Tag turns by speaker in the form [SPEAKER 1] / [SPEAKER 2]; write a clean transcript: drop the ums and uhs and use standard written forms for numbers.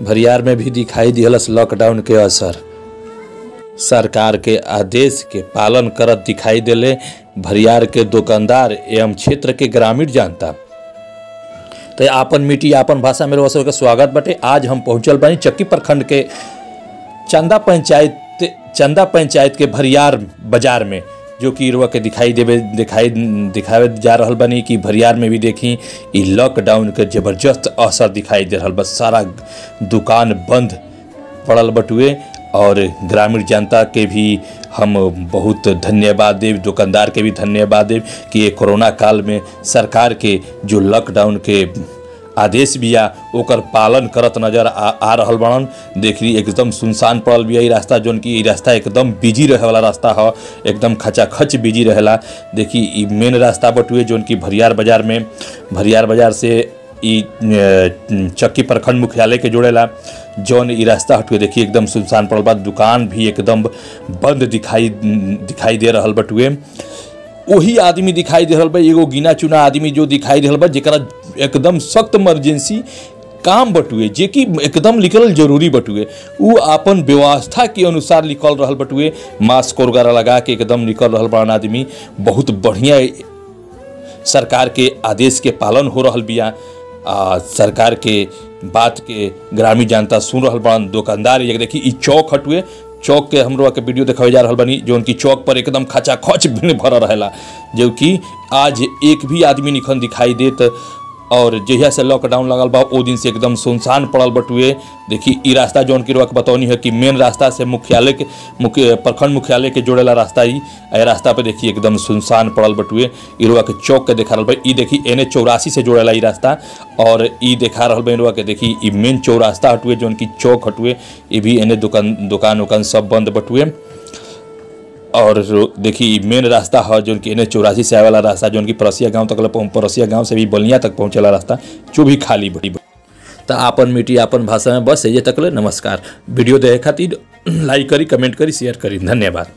[SPEAKER 1] भरियार में भी दिखाई दिहलस लॉकडाउन के असर। सरकार के आदेश के पालन करत दिखाई देले भरियार के दुकानदार एवं क्षेत्र के ग्रामीण जनता। तो आपन मीठी आपन भाषा में रउआ सबके स्वागत बाटे। आज हम पहुंचल बानी चक्की प्रखंड के चंदा पंचायत के भरियार बाजार में, जो कि रुआ के दिखावे जा रहल बानी कि भरियार में भी देखी ई लॉकडाउन के जबरदस्त असर दिखाई दे रहल बा। सारा दुकान बंद पड़ल बटुए और ग्रामीण जनता के भी हम बहुत धन्यवाद देव, दुकानदार के भी धन्यवाद देव कि ये कोरोना काल में सरकार के जो लॉकडाउन के आदेश बिया ओकर पालन करत नजर आ रहल बाड़न। देखी एकदम सुनसान पड़ल बिया ई रास्ता, जोन कि ई रास्ता एकदम बिजी रहे वाला रास्ता ह, एकदम खचाखच बिजी रहेला। देखी ई मेन रास्ता बटुए जोन कि भरियार बाजार से ई चक्की प्रखंड मुख्यालय के जोड़ेला, जौन ई रास्ता हटुए देखिए एकदम सुनसान पड़ल बा। दुकान भी एकदम बंद दिखाई दे रहल बटुए। वही आदमी दिखाई दे रहल बा, एगो गिना चुना आदमी जो दिखाई दे रहल बा जेकरा एकदम सख्त इमरजेंसी काम बटुए, जे कि एकदम निकल जरूरी बटुए। उ आपन व्यवस्था के अनुसार निकल रहल बटुए, मास्क वगैरह लगा के एकदम निकल रहल बा आदमी। बहुत बढ़िया सरकार के आदेश के पालन हो रहल बिया। सरकार के बात के ग्रामीण जनता सुन रहल बा। दुकानदार ये देखी ई चौक हटुए, चौक के हम लोग के वीडियो दिखावे जा रहल बानी, जो उनकी चौक पर एकदम खचाखच भीड़ भरा रहेला, जो कि आज एक भी आदमी निखन दिखाई देत। और जहिया से लॉकडाउन लगल बा ओ दिन से एकदम सुनसान पड़ल बटुए। देखी ई रास्ता जौन की रुआ बतौनी है कि मेन रास्ता से प्रखंड मुख्यालय के जोड़ेला रास्ता, ई रास्ता पे देखी एकदम सुनसान पड़ल बटुए। ई रुआ के चौक के देखा रहल बा, ई देखी NH84 से जोड़ेला ई रास्ता, और ई देखा रहल बा रुआ के देखी ई मेन चौरास्ता हटुए जौन की चौक हटुए। ई भी एने दुकान सब बंद बटुए। और देखी मेन रास्ता है जो कि NH84 से आए वाला रास्ता, जो कि परसिया गांव तक, परसिया गांव से भी बलिया तक पहुँचेला रास्ता, जो भी खाली बड़ी। तो आपन मीठी आपन भाषा में बस ये तक ले। नमस्कार। वीडियो देखे खातिर लाइक करी, कमेंट करी, शेयर करी। धन्यवाद।